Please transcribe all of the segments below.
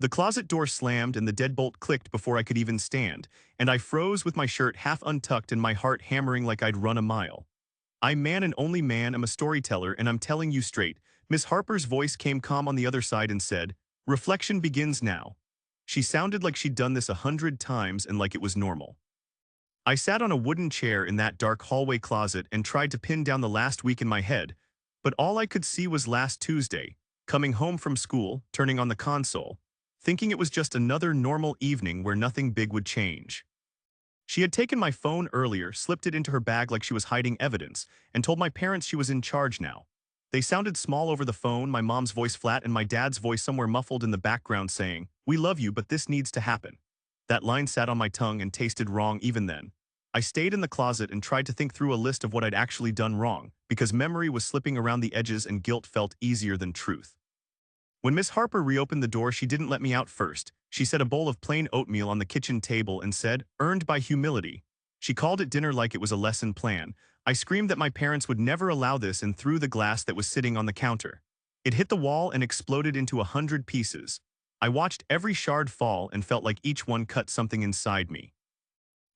The closet door slammed and the deadbolt clicked before I could even stand, and I froze with my shirt half untucked and my heart hammering like I'd run a mile. I'm man and only man, I'm a storyteller, and I'm telling you straight. Miss Harper's voice came calm on the other side and said, "Reflection begins now." She sounded like she'd done this 100 times and like it was normal. I sat on a wooden chair in that dark hallway closet and tried to pin down the last week in my head, but all I could see was last Tuesday, coming home from school, turning on the console, thinking it was just another normal evening where nothing big would change. She had taken my phone earlier, slipped it into her bag like she was hiding evidence, and told my parents she was in charge now. They sounded small over the phone, my mom's voice flat and my dad's voice somewhere muffled in the background saying, "We love you, but this needs to happen." That line sat on my tongue and tasted wrong even then. I stayed in the closet and tried to think through a list of what I'd actually done wrong, because memory was slipping around the edges and guilt felt easier than truth. When Miss Harper reopened the door, she didn't let me out first. She set a bowl of plain oatmeal on the kitchen table and said, "Earned by humility." She called it dinner like it was a lesson plan. I screamed that my parents would never allow this and threw the glass that was sitting on the counter. It hit the wall and exploded into 100 pieces. I watched every shard fall and felt like each one cut something inside me.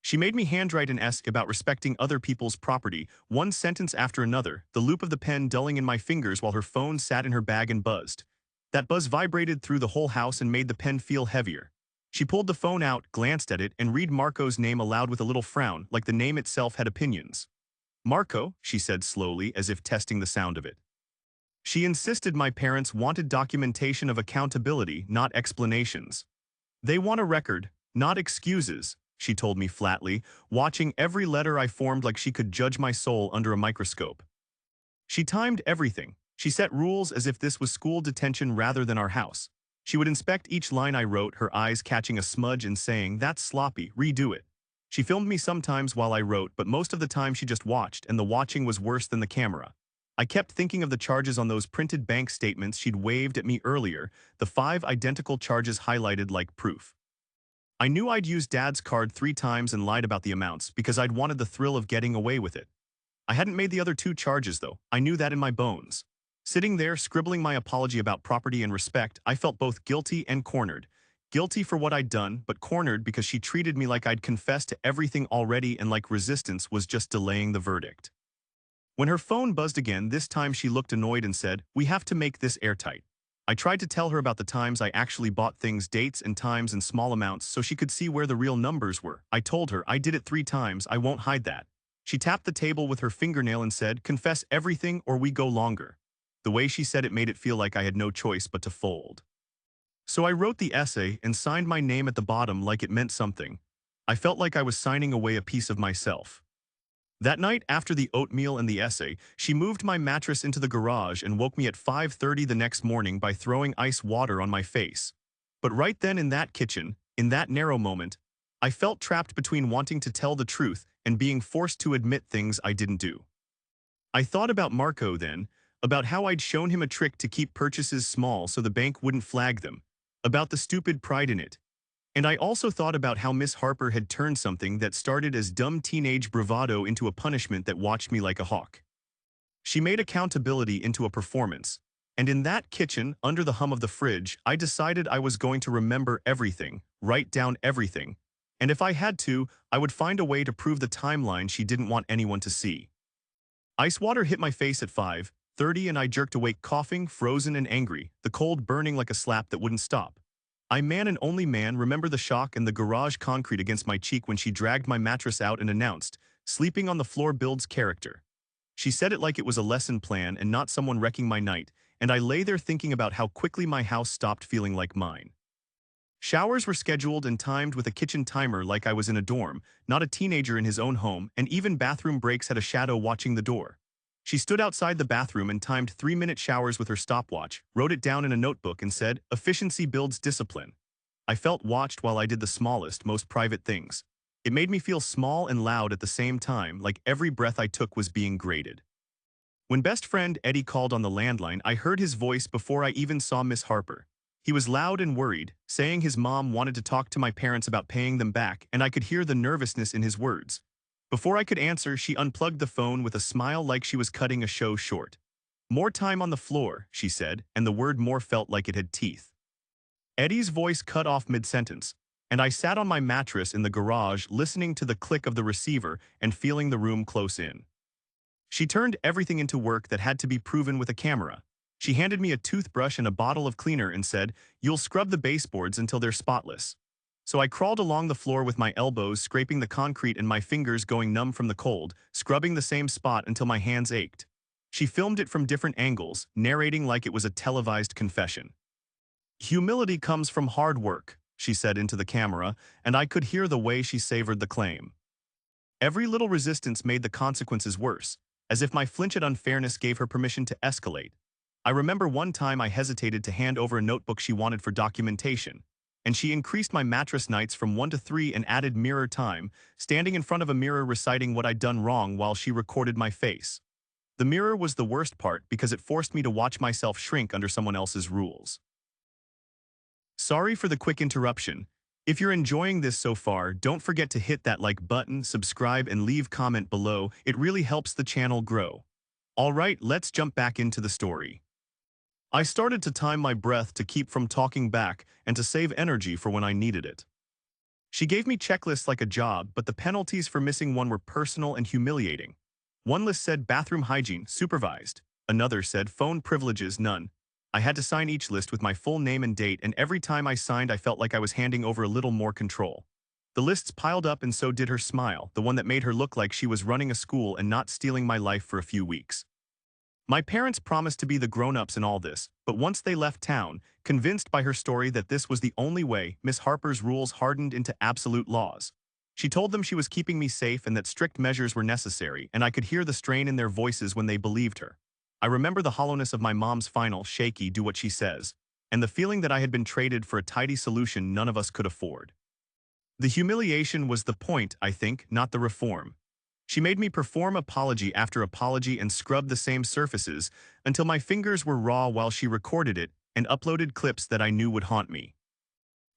She made me handwrite an essay about respecting other people's property, one sentence after another, the loop of the pen dulling in my fingers while her phone sat in her bag and buzzed. That buzz vibrated through the whole house and made the pen feel heavier. She pulled the phone out, glanced at it, and read Marco's name aloud with a little frown, like the name itself had opinions. "Marco," she said slowly, as if testing the sound of it. She insisted my parents wanted documentation of accountability, not explanations. "They want a record, not excuses," she told me flatly, watching every letter I formed like she could judge my soul under a microscope. She timed everything. She set rules as if this was school detention rather than our house. She would inspect each line I wrote, her eyes catching a smudge and saying, "That's sloppy, redo it." She filmed me sometimes while I wrote, but most of the time she just watched, and the watching was worse than the camera. I kept thinking of the charges on those printed bank statements she'd waved at me earlier, the 5 identical charges highlighted like proof. I knew I'd used Dad's card 3 times and lied about the amounts because I'd wanted the thrill of getting away with it. I hadn't made the other 2 charges, though. I knew that in my bones. Sitting there, scribbling my apology about property and respect, I felt both guilty and cornered. Guilty for what I'd done, but cornered because she treated me like I'd confessed to everything already and like resistance was just delaying the verdict. When her phone buzzed again, this time she looked annoyed and said, "We have to make this airtight." I tried to tell her about the times I actually bought things, dates and times and small amounts so she could see where the real numbers were. I told her, "I did it 3 times, I won't hide that." She tapped the table with her fingernail and said, "Confess everything or we go longer." The way she said it made it feel like I had no choice but to fold. So I wrote the essay and signed my name at the bottom like it meant something. I felt like I was signing away a piece of myself. That night, after the oatmeal and the essay, she moved my mattress into the garage and woke me at 5:30 the next morning by throwing ice water on my face. But right then in that kitchen, in that narrow moment, I felt trapped between wanting to tell the truth and being forced to admit things I didn't do. I thought about Marco then, about how I'd shown him a trick to keep purchases small so the bank wouldn't flag them, about the stupid pride in it. And I also thought about how Miss Harper had turned something that started as dumb teenage bravado into a punishment that watched me like a hawk. She made accountability into a performance. And in that kitchen, under the hum of the fridge, I decided I was going to remember everything, write down everything. And if I had to, I would find a way to prove the timeline she didn't want anyone to see. Ice water hit my face at 5:30 and I jerked awake coughing, frozen and angry, the cold burning like a slap that wouldn't stop. I man and only man remember the shock and the garage concrete against my cheek when she dragged my mattress out and announced, "Sleeping on the floor builds character." She said it like it was a lesson plan and not someone wrecking my night, and I lay there thinking about how quickly my house stopped feeling like mine. Showers were scheduled and timed with a kitchen timer like I was in a dorm, not a teenager in his own home, and even bathroom breaks had a shadow watching the door. She stood outside the bathroom and timed 3-minute showers with her stopwatch, wrote it down in a notebook and said, "Efficiency builds discipline." I felt watched while I did the smallest, most private things. It made me feel small and loud at the same time, like every breath I took was being graded. When best friend Eddie called on the landline, I heard his voice before I even saw Miss Harper. He was loud and worried, saying his mom wanted to talk to my parents about paying them back, and I could hear the nervousness in his words. Before I could answer, she unplugged the phone with a smile like she was cutting a show short. "More time on the floor," she said, and the word "more" felt like it had teeth. Eddie's voice cut off mid-sentence, and I sat on my mattress in the garage listening to the click of the receiver and feeling the room close in. She turned everything into work that had to be proven with a camera. She handed me a toothbrush and a bottle of cleaner and said, "You'll scrub the baseboards until they're spotless." So I crawled along the floor with my elbows scraping the concrete and my fingers going numb from the cold, scrubbing the same spot until my hands ached. She filmed it from different angles, narrating like it was a televised confession. "Humility comes from hard work," she said into the camera, and I could hear the way she savored the claim. Every little resistance made the consequences worse, as if my flinch at unfairness gave her permission to escalate. I remember one time I hesitated to hand over a notebook she wanted for documentation, and she increased my mattress nights from 1 to 3 and added mirror time, standing in front of a mirror reciting what I'd done wrong while she recorded my face. The mirror was the worst part because it forced me to watch myself shrink under someone else's rules. Sorry for the quick interruption. If you're enjoying this so far, don't forget to hit that like button, subscribe, and leave comment below. It really helps the channel grow. Alright, let's jump back into the story. I started to time my breath to keep from talking back and to save energy for when I needed it. She gave me checklists like a job, but the penalties for missing one were personal and humiliating. One list said bathroom hygiene, supervised. Another said phone privileges, none. I had to sign each list with my full name and date, and every time I signed I felt like I was handing over a little more control. The lists piled up and so did her smile, the one that made her look like she was running a school and not stealing my life for a few weeks. My parents promised to be the grown-ups in all this, but once they left town, convinced by her story that this was the only way, Miss Harper's rules hardened into absolute laws. She told them she was keeping me safe and that strict measures were necessary, and I could hear the strain in their voices when they believed her. I remember the hollowness of my mom's final, shaky, do what she says, and the feeling that I had been traded for a tidy solution none of us could afford. The humiliation was the point, I think, not the reform. She made me perform apology after apology and scrub the same surfaces until my fingers were raw while she recorded it and uploaded clips that I knew would haunt me.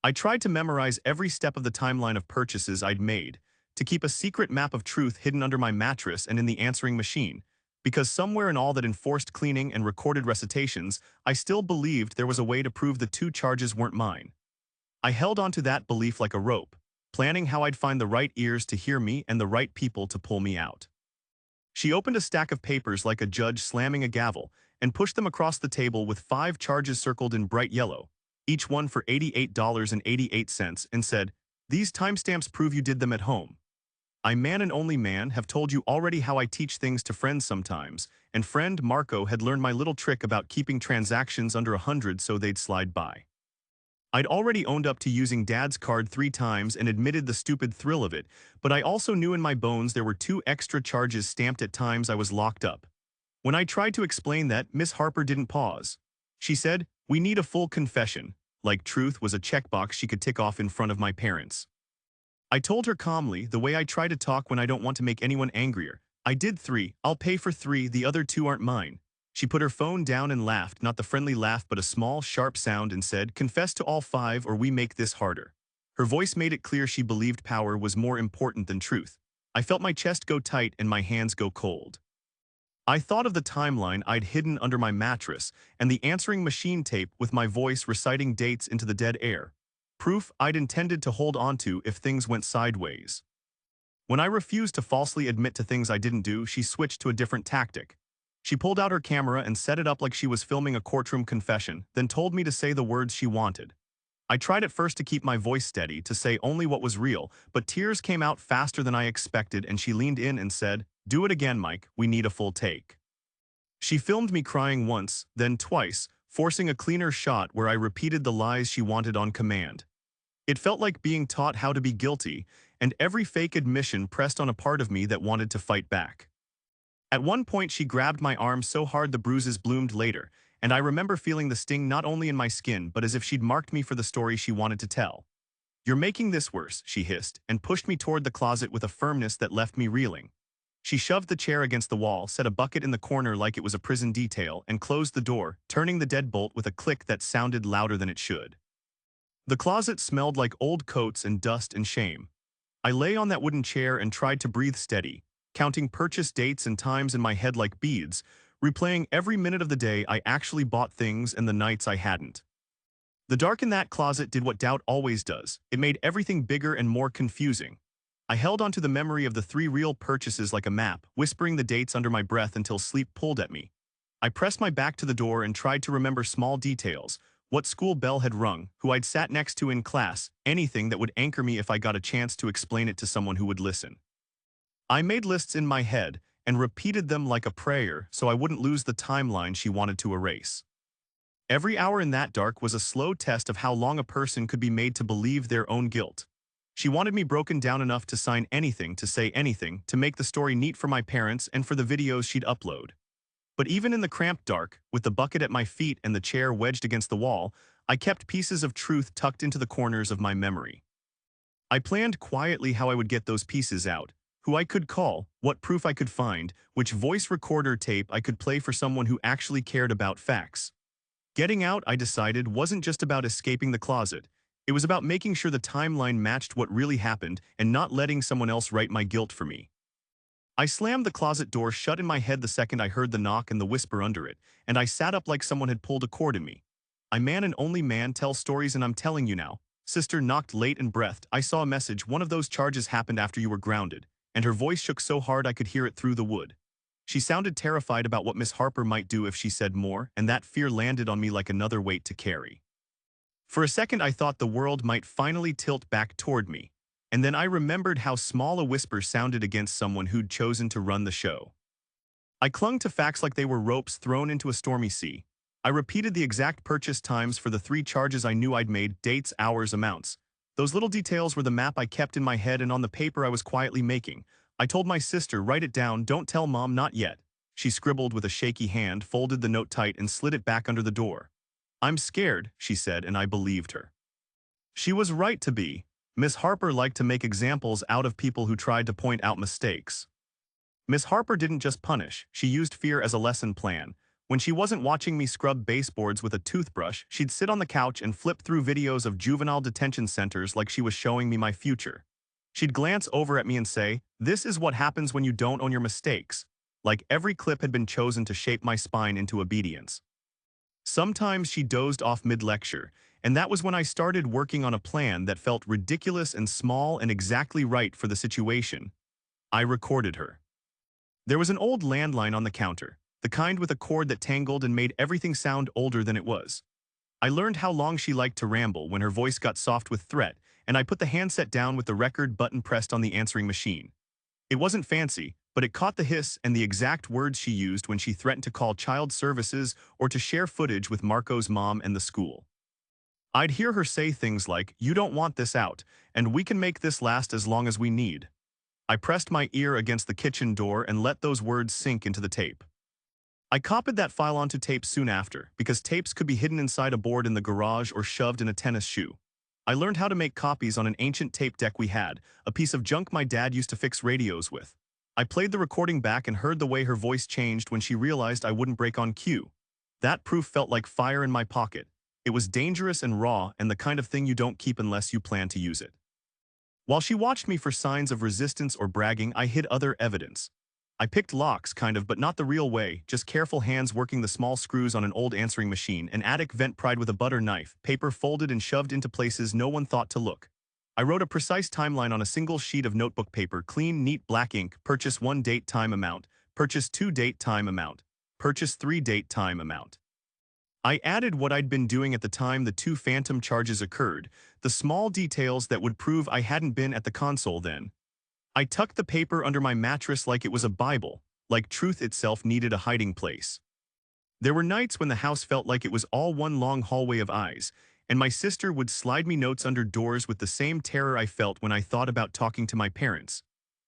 I tried to memorize every step of the timeline of purchases I'd made, to keep a secret map of truth hidden under my mattress and in the answering machine, because somewhere in all that enforced cleaning and recorded recitations, I still believed there was a way to prove the two charges weren't mine. I held onto that belief like a rope, planning how I'd find the right ears to hear me and the right people to pull me out. She opened a stack of papers like a judge slamming a gavel and pushed them across the table with 5 charges circled in bright yellow, each one for $88.88, and said, "These timestamps prove you did them at home. I, man and only man, have told you already how I teach things to friends sometimes, and friend Marco had learned my little trick about keeping transactions under 100 so they'd slide by. I'd already owned up to using Dad's card 3 times and admitted the stupid thrill of it, but I also knew in my bones there were 2 extra charges stamped at times I was locked up. When I tried to explain that, Miss Harper didn't pause. She said, 'We need a full confession,' like truth was a checkbox she could tick off in front of my parents. I told her calmly, the way I try to talk when I don't want to make anyone angrier, 'I did 3, I'll pay for 3, the other 2 aren't mine.' She put her phone down and laughed, not the friendly laugh but a small, sharp sound, and said, 'Confess to all 5 or we make this harder.' Her voice made it clear she believed power was more important than truth. I felt my chest go tight and my hands go cold. I thought of the timeline I'd hidden under my mattress and the answering machine tape with my voice reciting dates into the dead air. Proof I'd intended to hold onto if things went sideways. When I refused to falsely admit to things I didn't do, she switched to a different tactic. She pulled out her camera and set it up like she was filming a courtroom confession, then told me to say the words she wanted. I tried at first to keep my voice steady, to say only what was real, but tears came out faster than I expected and she leaned in and said, 'Do it again, Mike, we need a full take.' She filmed me crying once, then twice, forcing a cleaner shot where I repeated the lies she wanted on command. It felt like being taught how to be guilty, and every fake admission pressed on a part of me that wanted to fight back. At one point she grabbed my arm so hard the bruises bloomed later, and I remember feeling the sting not only in my skin but as if she'd marked me for the story she wanted to tell. 'You're making this worse,' she hissed, and pushed me toward the closet with a firmness that left me reeling. She shoved the chair against the wall, set a bucket in the corner like it was a prison detail, and closed the door, turning the deadbolt with a click that sounded louder than it should. The closet smelled like old coats and dust and shame. I lay on that wooden chair and tried to breathe steady, counting purchase dates and times in my head like beads, replaying every minute of the day I actually bought things and the nights I hadn't. The dark in that closet did what doubt always does. It made everything bigger and more confusing. I held onto the memory of the 3 real purchases like a map, whispering the dates under my breath until sleep pulled at me. I pressed my back to the door and tried to remember small details, what school bell had rung, who I'd sat next to in class, anything that would anchor me if I got a chance to explain it to someone who would listen. I made lists in my head and repeated them like a prayer so I wouldn't lose the timeline she wanted to erase. Every hour in that dark was a slow test of how long a person could be made to believe their own guilt. She wanted me broken down enough to sign anything, to say anything, to make the story neat for my parents and for the videos she'd upload. But even in the cramped dark, with the bucket at my feet and the chair wedged against the wall, I kept pieces of truth tucked into the corners of my memory. I planned quietly how I would get those pieces out, who I could call, what proof I could find, which voice recorder tape I could play for someone who actually cared about facts. Getting out, I decided, wasn't just about escaping the closet. It was about making sure the timeline matched what really happened and not letting someone else write my guilt for me. I slammed the closet door shut in my head the second I heard the knock and the whisper under it, and I sat up like someone had pulled a cord in me. I man and only man tell stories, and I'm telling you now. Sister knocked late and breathed. I saw a message. One of those charges happened after you were grounded, and her voice shook so hard I could hear it through the wood. She sounded terrified about what Miss Harper might do if she said more, and that fear landed on me like another weight to carry. For a second I thought the world might finally tilt back toward me, and then I remembered how small a whisper sounded against someone who'd chosen to run the show. I clung to facts like they were ropes thrown into a stormy sea. I repeated the exact purchase times for the 3 charges I knew I'd made, dates, hours, amounts. Those little details were the map I kept in my head and on the paper I was quietly making. I told my sister, write it down, don't tell Mom, not yet. She scribbled with a shaky hand, folded the note tight, and slid it back under the door. I'm scared, she said, and I believed her. She was right to be. Miss Harper liked to make examples out of people who tried to point out mistakes. Miss Harper didn't just punish, she used fear as a lesson plan. When she wasn't watching me scrub baseboards with a toothbrush, she'd sit on the couch and flip through videos of juvenile detention centers like she was showing me my future. She'd glance over at me and say, "This is what happens when you don't own your mistakes." Like every clip had been chosen to shape my spine into obedience. Sometimes she dozed off mid-lecture, and that was when I started working on a plan that felt ridiculous and small and exactly right for the situation. I recorded her. There was an old landline on the counter, the kind with a cord that tangled and made everything sound older than it was. I learned how long she liked to ramble when her voice got soft with threat, and I put the handset down with the record button pressed on the answering machine. It wasn't fancy, but it caught the hiss and the exact words she used when she threatened to call child services or to share footage with Marco's mom and the school. I'd hear her say things like, "You don't want this out, and we can make this last as long as we need." I pressed my ear against the kitchen door and let those words sink into the tape. I copied that file onto tape soon after, because tapes could be hidden inside a board in the garage or shoved in a tennis shoe. I learned how to make copies on an ancient tape deck we had, a piece of junk my dad used to fix radios with. I played the recording back and heard the way her voice changed when she realized I wouldn't break on cue. That proof felt like fire in my pocket. It was dangerous and raw, and the kind of thing you don't keep unless you plan to use it. While she watched me for signs of resistance or bragging, I hid other evidence. I picked locks, kind of, but not the real way, just careful hands working the small screws on an old answering machine, an attic vent pried with a butter knife, paper folded and shoved into places no one thought to look. I wrote a precise timeline on a single sheet of notebook paper, clean, neat black ink, purchase 1 date time amount, purchase 2 date time amount, purchase 3 date time amount. I added what I'd been doing at the time the 2 phantom charges occurred, the small details that would prove I hadn't been at the console then. I tucked the paper under my mattress like it was a Bible, like truth itself needed a hiding place. There were nights when the house felt like it was all one long hallway of eyes, and my sister would slide me notes under doors with the same terror I felt when I thought about talking to my parents.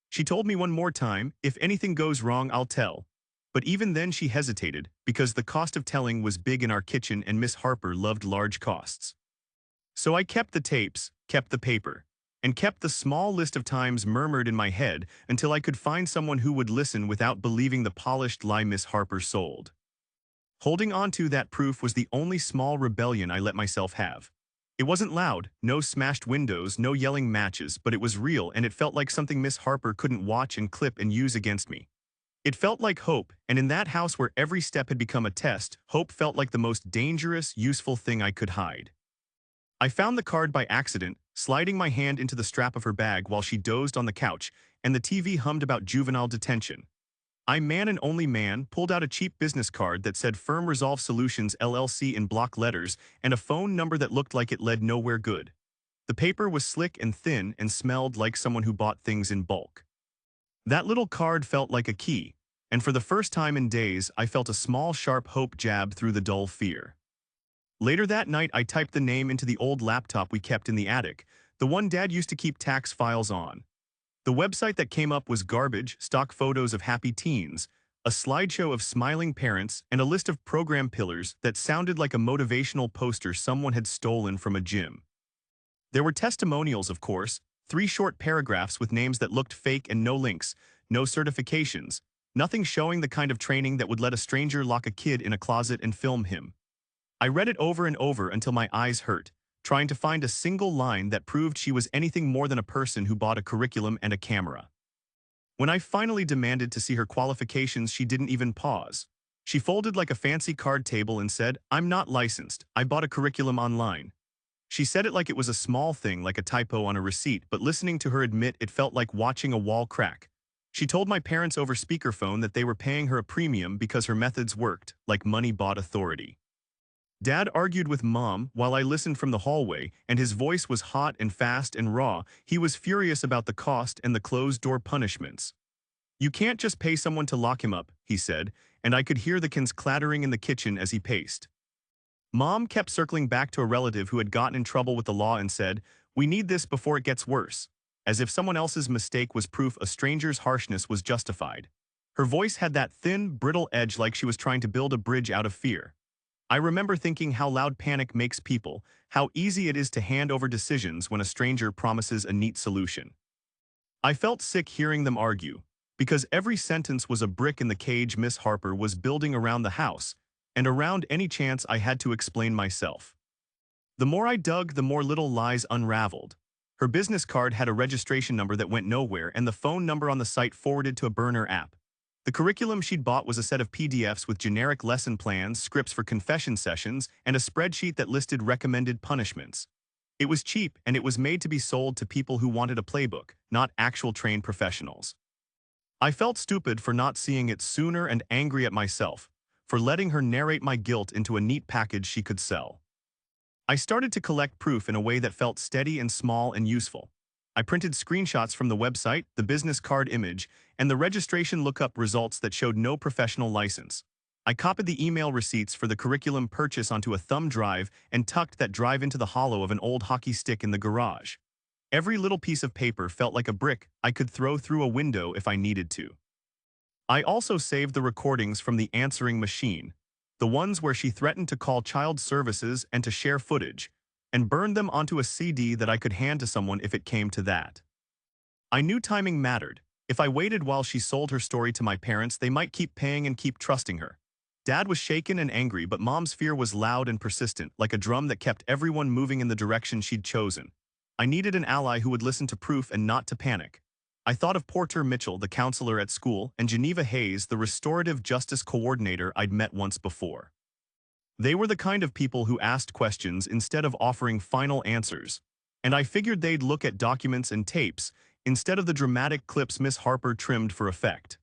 She told me one more time, "If anything goes wrong, I'll tell." But even then she hesitated, because the cost of telling was big in our kitchen and Miss Harper loved large costs. So I kept the tapes, kept the paper, and kept the small list of times murmured in my head until I could find someone who would listen without believing the polished lie Miss Harper sold. Holding on to that proof was the only small rebellion I let myself have. It wasn't loud, no smashed windows, no yelling matches, but it was real, and it felt like something Miss Harper couldn't watch and clip and use against me. It felt like hope, and in that house where every step had become a test, hope felt like the most dangerous, useful thing I could hide. I found the card by accident, sliding my hand into the strap of her bag while she dozed on the couch, and the TV hummed about juvenile detention. I Man and Only Man pulled out a cheap business card that said Firm Resolve Solutions LLC in block letters and a phone number that looked like it led nowhere good. The paper was slick and thin and smelled like someone who bought things in bulk. That little card felt like a key, and for the first time in days I felt a small sharp hope jab through the dull fear. Later that night I typed the name into the old laptop we kept in the attic, the one Dad used to keep tax files on. The website that came up was garbage, stock photos of happy teens, a slideshow of smiling parents, and a list of program pillars that sounded like a motivational poster someone had stolen from a gym. There were testimonials, of course, 3 short paragraphs with names that looked fake and no links, no certifications, nothing showing the kind of training that would let a stranger lock a kid in a closet and film him. I read it over and over until my eyes hurt, trying to find a single line that proved she was anything more than a person who bought a curriculum and a camera. When I finally demanded to see her qualifications, she didn't even pause. She folded like a fancy card table and said, "I'm not licensed. I bought a curriculum online." She said it like it was a small thing, like a typo on a receipt, but listening to her admit it felt like watching a wall crack. She told my parents over speakerphone that they were paying her a premium because her methods worked, like money bought authority. Dad argued with Mom while I listened from the hallway, and his voice was hot and fast and raw. He was furious about the cost and the closed-door punishments. "You can't just pay someone to lock him up," he said, and I could hear the cans clattering in the kitchen as he paced. Mom kept circling back to a relative who had gotten in trouble with the law and said, "We need this before it gets worse," as if someone else's mistake was proof a stranger's harshness was justified. Her voice had that thin, brittle edge like she was trying to build a bridge out of fear. I remember thinking how loud panic makes people, how easy it is to hand over decisions when a stranger promises a neat solution. I felt sick hearing them argue, because every sentence was a brick in the cage Miss Harper was building around the house, and around any chance I had to explain myself. The more I dug, the more little lies unraveled. Her business card had a registration number that went nowhere, and the phone number on the site forwarded to a burner app. The curriculum she'd bought was a set of PDFs with generic lesson plans, scripts for confession sessions, and a spreadsheet that listed recommended punishments. It was cheap, and it was made to be sold to people who wanted a playbook, not actual trained professionals. I felt stupid for not seeing it sooner and angry at myself for letting her narrate my guilt into a neat package she could sell. I started to collect proof in a way that felt steady and small and useful. I printed screenshots from the website, the business card image, and the registration lookup results that showed no professional license. I copied the email receipts for the curriculum purchase onto a thumb drive and tucked that drive into the hollow of an old hockey stick in the garage. Every little piece of paper felt like a brick I could throw through a window if I needed to. I also saved the recordings from the answering machine, the ones where she threatened to call child services and to share footage, and burned them onto a CD that I could hand to someone if it came to that. I knew timing mattered. If I waited while she sold her story to my parents, they might keep paying and keep trusting her. Dad was shaken and angry, but Mom's fear was loud and persistent, like a drum that kept everyone moving in the direction she'd chosen. I needed an ally who would listen to proof and not to panic. I thought of Porter Mitchell, the counselor at school, and Geneva Hayes, the restorative justice coordinator I'd met once before. They were the kind of people who asked questions instead of offering final answers, and I figured they'd look at documents and tapes instead of the dramatic clips Miss Harper trimmed for effect.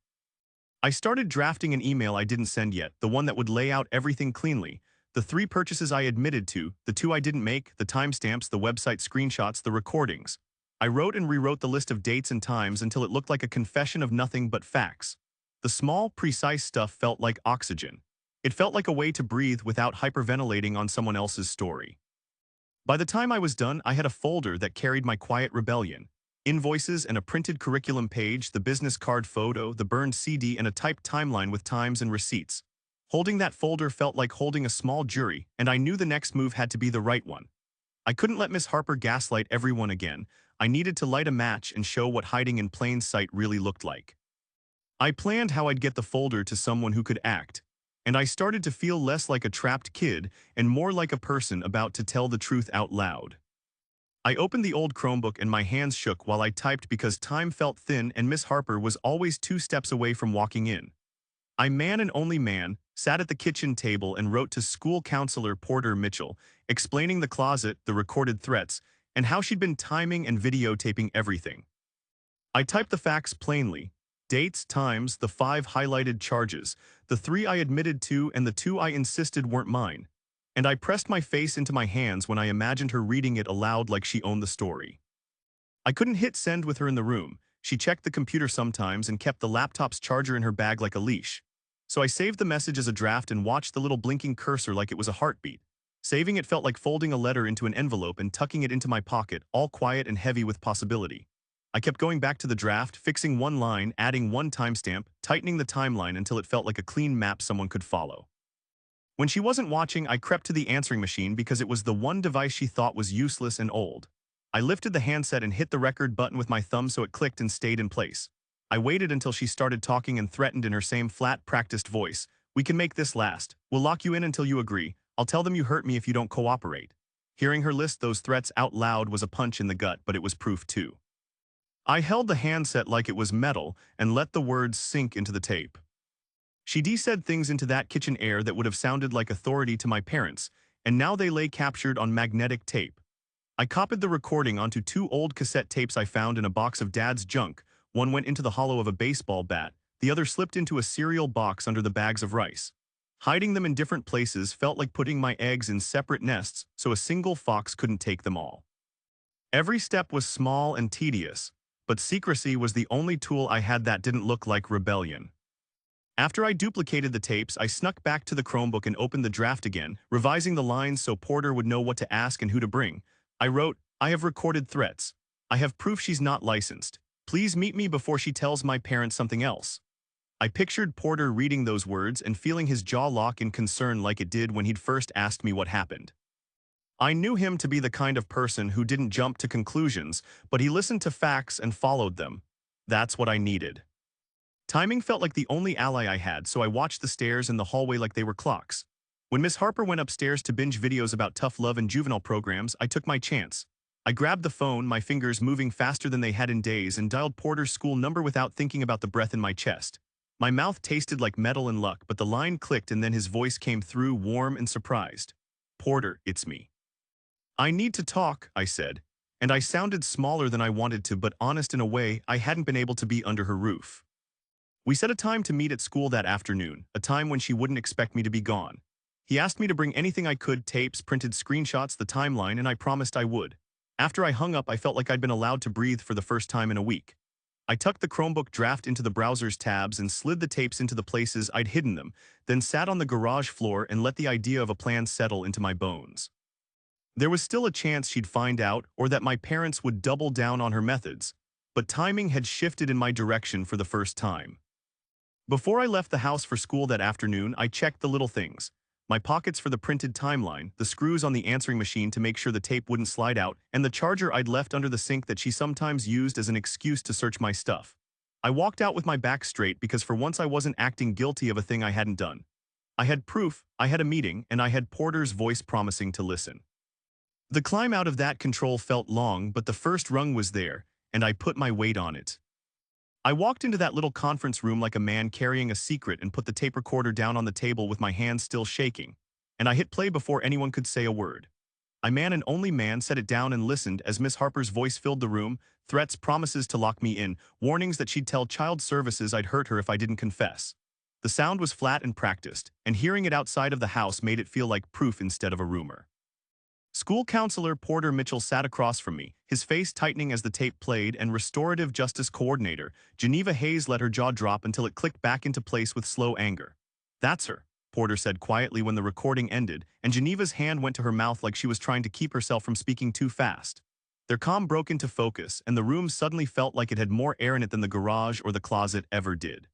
I started drafting an email I didn't send yet, the one that would lay out everything cleanly, the 3 purchases I admitted to, the 2 I didn't make, the timestamps, the website screenshots, the recordings. I wrote and rewrote the list of dates and times until it looked like a confession of nothing but facts. The small, precise stuff felt like oxygen. It felt like a way to breathe without hyperventilating on someone else's story. By the time I was done, I had a folder that carried my quiet rebellion. Invoices and a printed curriculum page, the business card photo, the burned CD, and a typed timeline with times and receipts. Holding that folder felt like holding a small jury, and I knew the next move had to be the right one. I couldn't let Miss Harper gaslight everyone again. I needed to light a match and show what hiding in plain sight really looked like. I planned how I'd get the folder to someone who could act, and I started to feel less like a trapped kid and more like a person about to tell the truth out loud. I opened the old Chromebook and my hands shook while I typed because time felt thin and Miss Harper was always 2 steps away from walking in. I Man and Only Man sat at the kitchen table and wrote to school counselor Porter Mitchell, explaining the closet, the recorded threats, and how she'd been timing and videotaping everything. I typed the facts plainly: dates, times, the 5 highlighted charges, the 3 I admitted to and the 2 I insisted weren't mine. And I pressed my face into my hands when I imagined her reading it aloud like she owned the story. I couldn't hit send with her in the room. She checked the computer sometimes and kept the laptop's charger in her bag like a leash. So I saved the message as a draft and watched the little blinking cursor like it was a heartbeat. Saving it felt like folding a letter into an envelope and tucking it into my pocket, all quiet and heavy with possibility. I kept going back to the draft, fixing one line, adding one timestamp, tightening the timeline until it felt like a clean map someone could follow. When she wasn't watching, I crept to the answering machine because it was the one device she thought was useless and old. I lifted the handset and hit the record button with my thumb so it clicked and stayed in place. I waited until she started talking and threatened in her same flat, practiced voice. "We can make this last. We'll lock you in until you agree. I'll tell them you hurt me if you don't cooperate." Hearing her list those threats out loud was a punch in the gut, but it was proof too. I held the handset like it was metal and let the words sink into the tape. She said things into that kitchen air that would have sounded like authority to my parents, and now they lay captured on magnetic tape. I copied the recording onto 2 old cassette tapes I found in a box of Dad's junk. One went into the hollow of a baseball bat, the other slipped into a cereal box under the bags of rice. Hiding them in different places felt like putting my eggs in separate nests so a single fox couldn't take them all. Every step was small and tedious, but secrecy was the only tool I had that didn't look like rebellion. After I duplicated the tapes, I snuck back to the Chromebook and opened the draft again, revising the lines so Porter would know what to ask and who to bring. I wrote, "I have recorded threats. I have proof she's not licensed. Please meet me before she tells my parents something else." I pictured Porter reading those words and feeling his jaw lock in concern like it did when he'd first asked me what happened. I knew him to be the kind of person who didn't jump to conclusions, but he listened to facts and followed them. That's what I needed. Timing felt like the only ally I had, so I watched the stairs and the hallway like they were clocks. When Miss Harper went upstairs to binge videos about tough love and juvenile programs, I took my chance. I grabbed the phone, my fingers moving faster than they had in days, and dialed Porter's school number without thinking about the breath in my chest. My mouth tasted like metal and luck, but the line clicked and then his voice came through, warm and surprised. "Porter, it's me." "I need to talk," I said, and I sounded smaller than I wanted to, but honest in a way I hadn't been able to be under her roof. We set a time to meet at school that afternoon, a time when she wouldn't expect me to be gone. He asked me to bring anything I could: tapes, printed screenshots, the timeline, and I promised I would. After I hung up, I felt like I'd been allowed to breathe for the first time in a week. I tucked the Chromebook draft into the browser's tabs and slid the tapes into the places I'd hidden them, then sat on the garage floor and let the idea of a plan settle into my bones. There was still a chance she'd find out or that my parents would double down on her methods, but timing had shifted in my direction for the first time. Before I left the house for school that afternoon, I checked the little things: my pockets for the printed timeline, the screws on the answering machine to make sure the tape wouldn't slide out, and the charger I'd left under the sink that she sometimes used as an excuse to search my stuff. I walked out with my back straight because for once I wasn't acting guilty of a thing I hadn't done. I had proof, I had a meeting, and I had Porter's voice promising to listen. The climb out of that control felt long, but the first rung was there, and I put my weight on it. I walked into that little conference room like a man carrying a secret and put the tape recorder down on the table with my hands still shaking, and I hit play before anyone could say a word. I, man and only man, set it down and listened as Miss Harper's voice filled the room: threats, promises to lock me in, warnings that she'd tell child services I'd hurt her if I didn't confess. The sound was flat and practiced, and hearing it outside of the house made it feel like proof instead of a rumor. School counselor Porter Mitchell sat across from me, his face tightening as the tape played, and restorative justice coordinator Geneva Hayes let her jaw drop until it clicked back into place with slow anger. "That's her," Porter said quietly when the recording ended, and Geneva's hand went to her mouth like she was trying to keep herself from speaking too fast. Their calm broke into focus, and the room suddenly felt like it had more air in it than the garage or the closet ever did.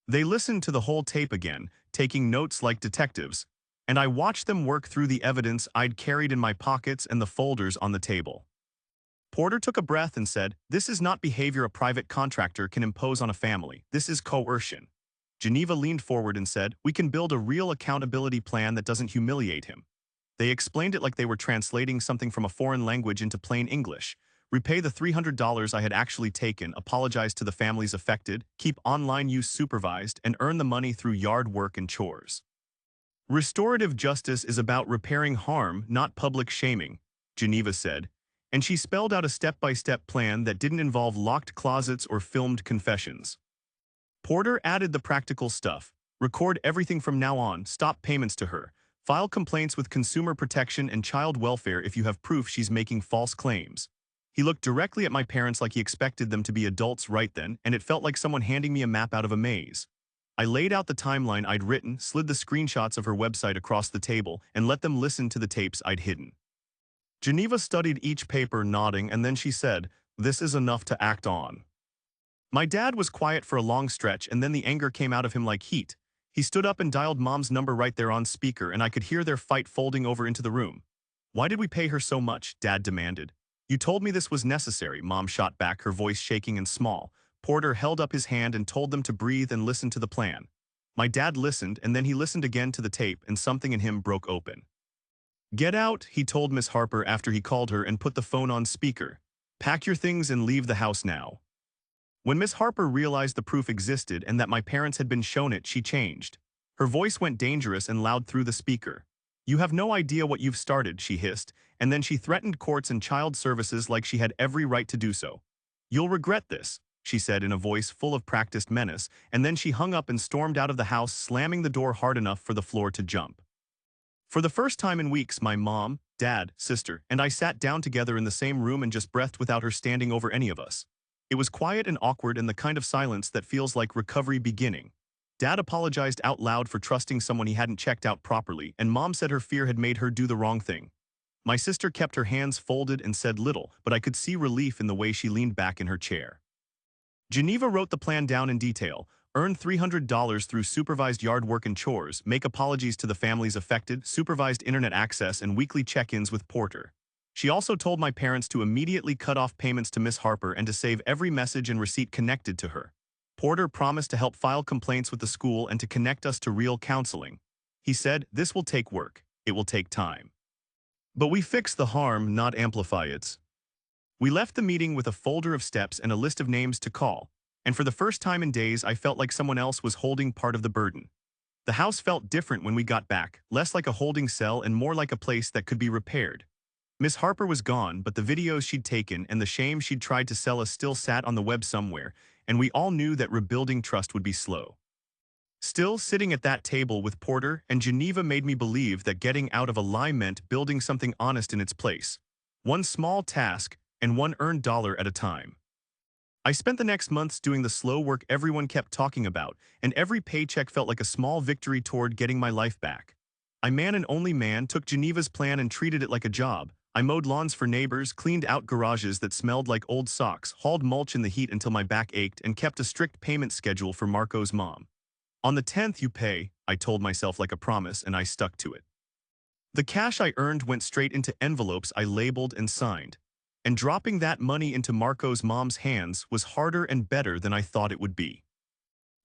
They listened to the whole tape again, taking notes like detectives, and I watched them work through the evidence I'd carried in my pockets and the folders on the table. Porter took a breath and said, "This is not behavior a private contractor can impose on a family. This is coercion." Geneva leaned forward and said, "We can build a real accountability plan that doesn't humiliate him." They explained it like they were translating something from a foreign language into plain English. repay the $300 I had actually taken, apologize to the families affected, keep online use supervised, and earn the money through yard work and chores. Restorative justice is about repairing harm, not public shaming, Geneva said, and she spelled out a step-by-step plan that didn't involve locked closets or filmed confessions. Porter added the practical stuff: record everything from now on, stop payments to her, file complaints with Consumer Protection and Child Welfare if you have proof she's making false claims. He looked directly at my parents like he expected them to be adults right then, and it felt like someone handing me a map out of a maze. I laid out the timeline I'd written, slid the screenshots of her website across the table, and let them listen to the tapes I'd hidden. Geneva studied each paper, nodding, and then she said, "This is enough to act on." My dad was quiet for a long stretch, and then the anger came out of him like heat. He stood up and dialed Mom's number right there on speaker, and I could hear their fight folding over into the room. "Why did we pay her so much?" Dad demanded. "You told me this was necessary," Mom shot back, her voice shaking and small. Porter held up his hand and told them to breathe and listen to the plan. My dad listened, and then he listened again to the tape, and something in him broke open. "Get out," he told Miss Harper after he called her and put the phone on speaker. "Pack your things and leave the house now." When Miss Harper realized the proof existed and that my parents had been shown it, she changed. Her voice went dangerous and loud through the speaker. "You have no idea what you've started," she hissed, and then she threatened courts and child services like she had every right to do so. "You'll regret this," she said in a voice full of practiced menace, and then she hung up and stormed out of the house, slamming the door hard enough for the floor to jump. For the first time in weeks, my mom, dad, sister, and I sat down together in the same room and just breathed without her standing over any of us. It was quiet and awkward, and the kind of silence that feels like recovery beginning. Dad apologized out loud for trusting someone he hadn't checked out properly, and Mom said her fear had made her do the wrong thing. My sister kept her hands folded and said little, but I could see relief in the way she leaned back in her chair. Geneva wrote the plan down in detail: earn $300 through supervised yard work and chores, make apologies to the families affected, supervised internet access, and weekly check-ins with Porter. She also told my parents to immediately cut off payments to Miss Harper and to save every message and receipt connected to her. Porter promised to help file complaints with the school and to connect us to real counseling. He said, "This will take work. It will take time. But we fix the harm, not amplify it." We left the meeting with a folder of steps and a list of names to call, and for the first time in days I felt like someone else was holding part of the burden. The house felt different when we got back, less like a holding cell and more like a place that could be repaired. Miss Harper was gone, but the videos she'd taken and the shame she'd tried to sell us still sat on the web somewhere, and we all knew that rebuilding trust would be slow. Still, sitting at that table with Porter and Geneva made me believe that getting out of a lie meant building something honest in its place. One small task, and one earned dollar at a time. I spent the next months doing the slow work everyone kept talking about, and every paycheck felt like a small victory toward getting my life back. I man and only man took Geneva's plan and treated it like a job. I mowed lawns for neighbors, cleaned out garages that smelled like old socks, hauled mulch in the heat until my back ached, and kept a strict payment schedule for Marco's mom. On the 10th you pay, I told myself like a promise, and I stuck to it. The cash I earned went straight into envelopes I labeled and signed. And dropping that money into Marco's mom's hands was harder and better than I thought it would be.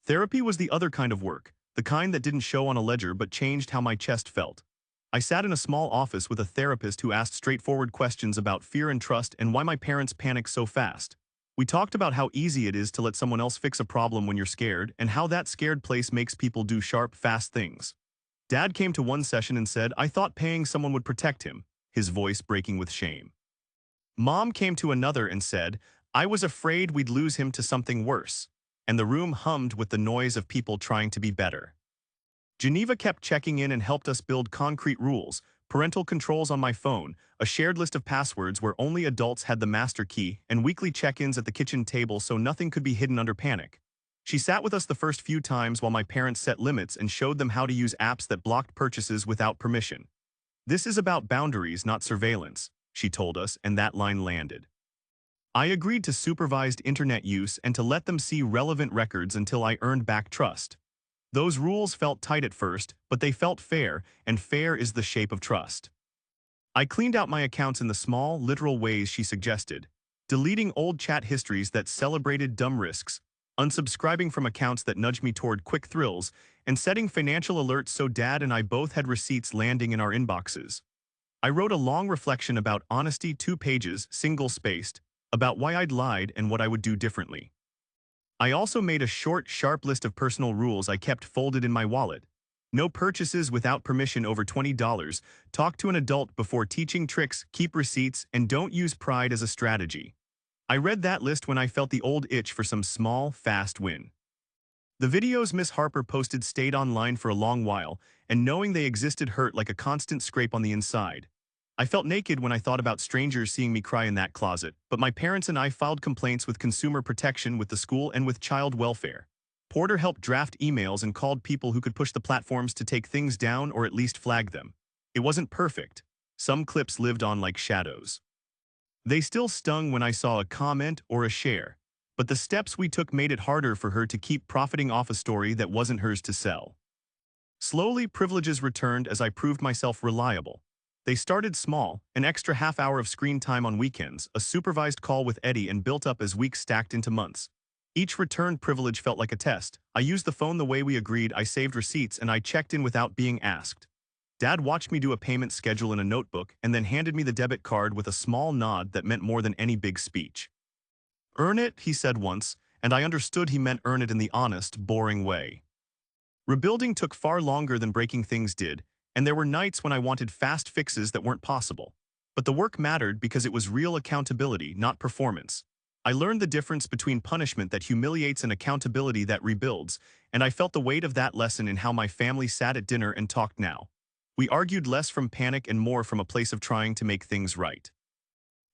Therapy was the other kind of work, the kind that didn't show on a ledger but changed how my chest felt. I sat in a small office with a therapist who asked straightforward questions about fear and trust and why my parents panicked so fast. We talked about how easy it is to let someone else fix a problem when you're scared, and how that scared place makes people do sharp, fast things. Dad came to one session and said, "I thought paying someone would protect him," his voice breaking with shame. Mom came to another and said, "I was afraid we'd lose him to something worse," and the room hummed with the noise of people trying to be better. Geneva kept checking in and helped us build concrete rules, parental controls on my phone, a shared list of passwords where only adults had the master key, and weekly check-ins at the kitchen table so nothing could be hidden under panic. She sat with us the first few times while my parents set limits and showed them how to use apps that blocked purchases without permission. "This is about boundaries, not surveillance," she told us, and that line landed. I agreed to supervised internet use and to let them see relevant records until I earned back trust. Those rules felt tight at first, but they felt fair, and fair is the shape of trust. I cleaned out my accounts in the small, literal ways she suggested, deleting old chat histories that celebrated dumb risks, unsubscribing from accounts that nudged me toward quick thrills, and setting financial alerts so Dad and I both had receipts landing in our inboxes. I wrote a long reflection about honesty, 2 pages, single-spaced, about why I'd lied and what I would do differently. I also made a short, sharp list of personal rules I kept folded in my wallet. No purchases without permission over $20, talk to an adult before teaching tricks, keep receipts, and don't use pride as a strategy. I read that list when I felt the old itch for some small, fast win. The videos Miss Harper posted stayed online for a long while, and knowing they existed hurt like a constant scrape on the inside. I felt naked when I thought about strangers seeing me cry in that closet, but my parents and I filed complaints with consumer protection, with the school, and with child welfare. Porter helped draft emails and called people who could push the platforms to take things down or at least flag them. It wasn't perfect. Some clips lived on like shadows. They still stung when I saw a comment or a share, but the steps we took made it harder for her to keep profiting off a story that wasn't hers to sell. Slowly, privileges returned as I proved myself reliable. They started small, an extra half hour of screen time on weekends, a supervised call with Eddie, and built up as weeks stacked into months. Each returned privilege felt like a test. I used the phone the way we agreed, I saved receipts, and I checked in without being asked. Dad watched me do a payment schedule in a notebook and then handed me the debit card with a small nod that meant more than any big speech. "Earn it," he said once, and I understood he meant earn it in the honest, boring way. Rebuilding took far longer than breaking things did, and there were nights when I wanted fast fixes that weren't possible. But the work mattered because it was real accountability, not performance. I learned the difference between punishment that humiliates and accountability that rebuilds, and I felt the weight of that lesson in how my family sat at dinner and talked now. We argued less from panic and more from a place of trying to make things right.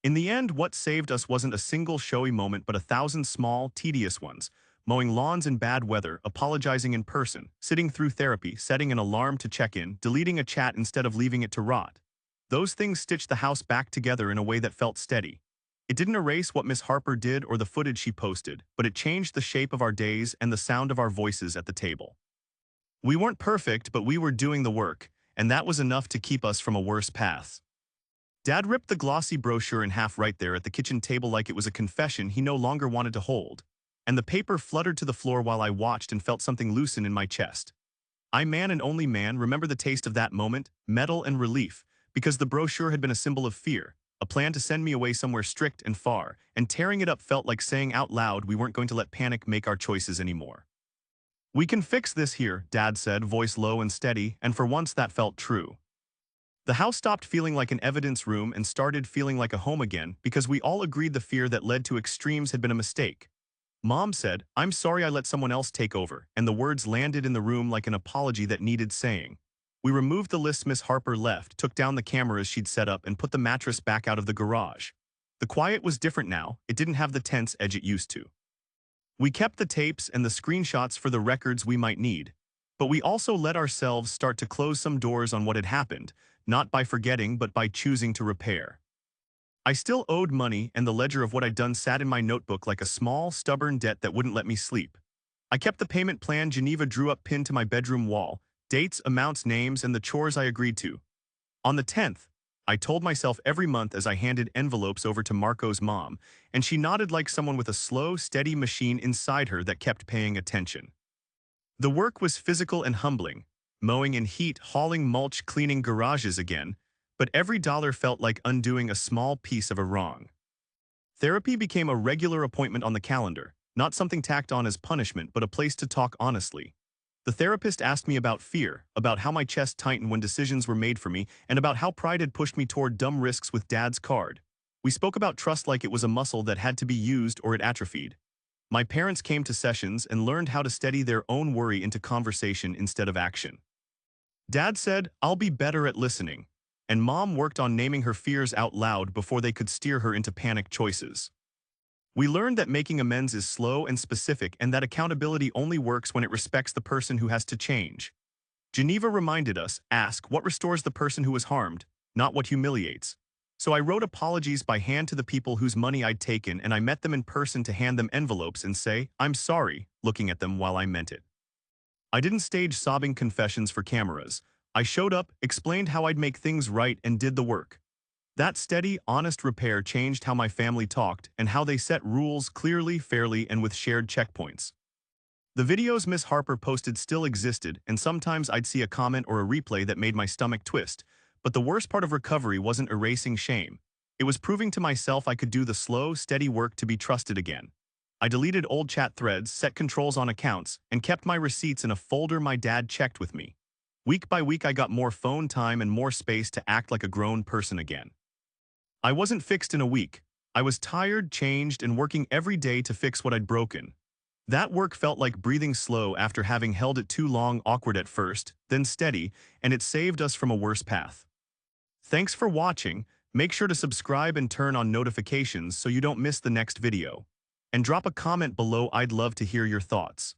In the end, what saved us wasn't a single showy moment but 1,000 small, tedious ones. Mowing lawns in bad weather, apologizing in person, sitting through therapy, setting an alarm to check in, deleting a chat instead of leaving it to rot. Those things stitched the house back together in a way that felt steady. It didn't erase what Miss Harper did or the footage she posted, but it changed the shape of our days and the sound of our voices at the table. We weren't perfect, but we were doing the work, and that was enough to keep us from a worse path. Dad ripped the glossy brochure in half right there at the kitchen table like it was a confession he no longer wanted to hold, and the paper fluttered to the floor while I watched and felt something loosen in my chest. I, man and only man, remember the taste of that moment, metal and relief, because the brochure had been a symbol of fear, a plan to send me away somewhere strict and far, and tearing it up felt like saying out loud we weren't going to let panic make our choices anymore. "We can fix this here," Dad said, voice low and steady, and for once that felt true. The house stopped feeling like an evidence room and started feeling like a home again because we all agreed the fear that led to extremes had been a mistake. Mom said, "I'm sorry I let someone else take over," and the words landed in the room like an apology that needed saying. We removed the lists Miss Harper left, took down the cameras she'd set up, and put the mattress back out of the garage. The quiet was different now. It didn't have the tense edge it used to. We kept the tapes and the screenshots for the records we might need, but we also let ourselves start to close some doors on what had happened, not by forgetting but by choosing to repair. I still owed money, and the ledger of what I'd done sat in my notebook like a small, stubborn debt that wouldn't let me sleep. I kept the payment plan Geneva drew up pinned to my bedroom wall, dates, amounts, names, and the chores I agreed to. On the 10th, I told myself every month as I handed envelopes over to Marco's mom, and she nodded like someone with a slow, steady machine inside her that kept paying attention. The work was physical and humbling, mowing in heat, hauling mulch, cleaning garages again, but every dollar felt like undoing a small piece of a wrong. Therapy became a regular appointment on the calendar, not something tacked on as punishment but a place to talk honestly. The therapist asked me about fear, about how my chest tightened when decisions were made for me, and about how pride had pushed me toward dumb risks with Dad's card. We spoke about trust like it was a muscle that had to be used or it atrophied. My parents came to sessions and learned how to steady their own worry into conversation instead of action. Dad said, "I'll be better at listening," and Mom worked on naming her fears out loud before they could steer her into panic choices. We learned that making amends is slow and specific, and that accountability only works when it respects the person who has to change. Geneva reminded us, ask what restores the person who was harmed, not what humiliates. So I wrote apologies by hand to the people whose money I'd taken, and I met them in person to hand them envelopes and say, "I'm sorry," looking at them while I meant it. I didn't stage sobbing confessions for cameras. I showed up, explained how I'd make things right, and did the work. That steady, honest repair changed how my family talked and how they set rules clearly, fairly, and with shared checkpoints. The videos Miss Harper posted still existed, and sometimes I'd see a comment or a replay that made my stomach twist. But the worst part of recovery wasn't erasing shame. It was proving to myself I could do the slow, steady work to be trusted again. I deleted old chat threads, set controls on accounts, and kept my receipts in a folder my dad checked with me. Week by week, I got more phone time and more space to act like a grown person again. I wasn't fixed in a week. I was tired, changed, and working every day to fix what I'd broken. That work felt like breathing slow after having held it too long, awkward at first, then steady, and it saved us from a worse path. Thanks for watching. Make sure to subscribe and turn on notifications so you don't miss the next video. And drop a comment below, I'd love to hear your thoughts.